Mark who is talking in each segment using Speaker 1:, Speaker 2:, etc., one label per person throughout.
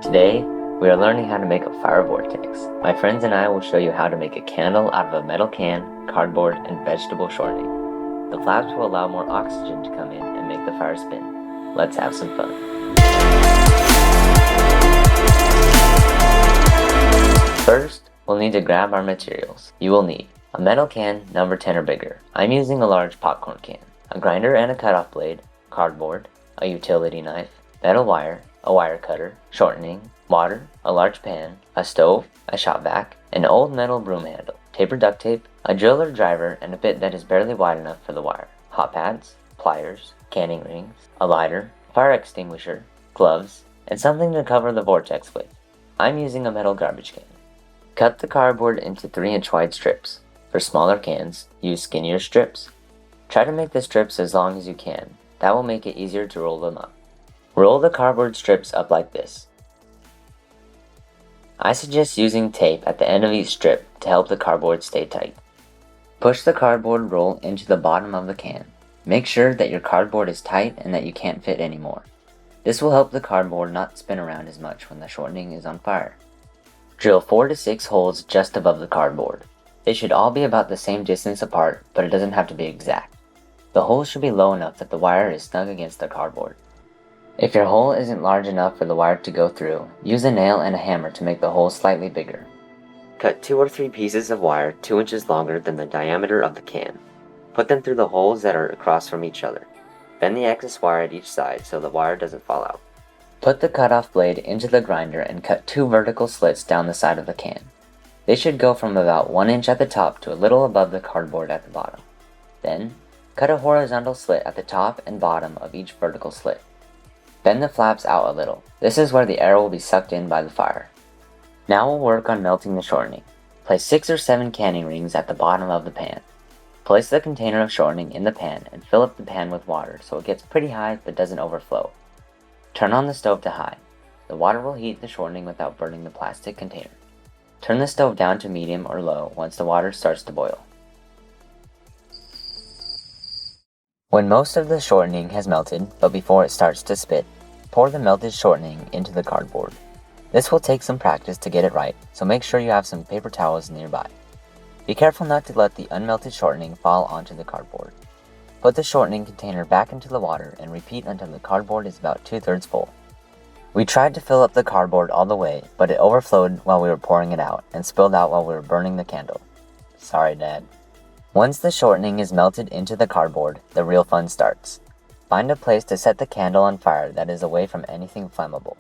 Speaker 1: Today, we are learning how to make a fire vortex. My friends and I will show you how to make a candle out of a metal can, cardboard, and vegetable shortening. The flaps will allow more oxygen to come in and make the fire spin. Let's have some fun. First, we'll need to grab our materials. You will need a metal can, number 10 or bigger. I'm using a large popcorn can. A grinder and a cutoff blade, cardboard, a utility knife, metal wire, a wire cutter, shortening, water, a large pan, a stove, a shop vac, an old metal broom handle, taper duct tape, a drill or driver, and a bit that is barely wide enough for the wire, hot pads, pliers, canning rings, a lighter, fire extinguisher, gloves, and something to cover the vortex with. I'm using a metal garbage can. Cut the cardboard into 3-inch wide strips. For smaller cans, use skinnier strips. Try to make the strips as long as you can. That will make it easier to roll them up. Roll the cardboard strips up like this. I suggest using tape at the end of each strip to help the cardboard stay tight. Push the cardboard roll into the bottom of the can. Make sure that your cardboard is tight and that you can't fit anymore. This will help the cardboard not spin around as much when the shortening is on fire. Drill 4 to 6 holes just above the cardboard. They should all be about the same distance apart, but it doesn't have to be exact. The holes should be low enough that the wire is snug against the cardboard. If your hole isn't large enough for the wire to go through, use a nail and a hammer to make the hole slightly bigger. Cut 2 or 3 pieces of wire 2 inches longer than the diameter of the can. Put them through the holes that are across from each other. Bend the excess wire at each side so the wire doesn't fall out. Put the cutoff blade into the grinder and cut 2 vertical slits down the side of the can. They should go from about 1 inch at the top to a little above the cardboard at the bottom. Then, cut a horizontal slit at the top and bottom of each vertical slit. Bend the flaps out a little. This is where the air will be sucked in by the fire. Now we'll work on melting the shortening. Place 6 or 7 canning rings at the bottom of the pan. Place the container of shortening in the pan and fill up the pan with water so it gets pretty high but doesn't overflow. Turn on the stove to high. The water will heat the shortening without burning the plastic container. Turn the stove down to medium or low once the water starts to boil. When most of the shortening has melted, but before it starts to spit, pour the melted shortening into the cardboard. This will take some practice to get it right, so make sure you have some paper towels nearby. Be careful not to let the unmelted shortening fall onto the cardboard. Put the shortening container back into the water and repeat until the cardboard is about 2/3 full. We tried to fill up the cardboard all the way, but it overflowed while we were pouring it out and spilled out while we were burning the candle. Sorry, Dad. Once the shortening is melted into the cardboard, the real fun starts. Find a place to set the candle on fire that is away from anything flammable.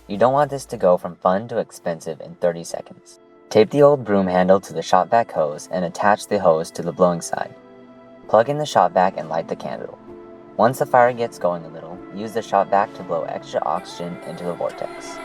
Speaker 1: You don't want this to go from fun to expensive in 30 seconds. Tape the old broom handle to the shop vac hose and attach the hose to the blowing side. Plug in the shop vac and light the candle. Once the fire gets going a little, use the shop vac to blow extra oxygen into the vortex.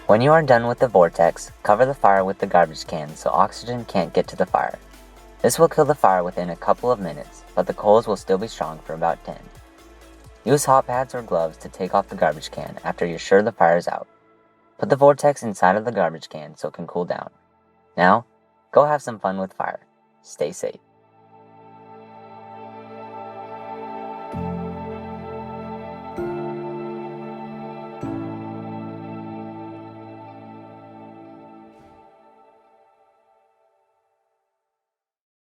Speaker 1: When you are done with the vortex, cover the fire with the garbage can so oxygen can't get to the fire. This will kill the fire within a couple of minutes, but the coals will still be strong for about 10. Use hot pads or gloves to take off the garbage can after you're sure the fire is out. Put the vortex inside of the garbage can so it can cool down. Now, go have some fun with fire. Stay safe.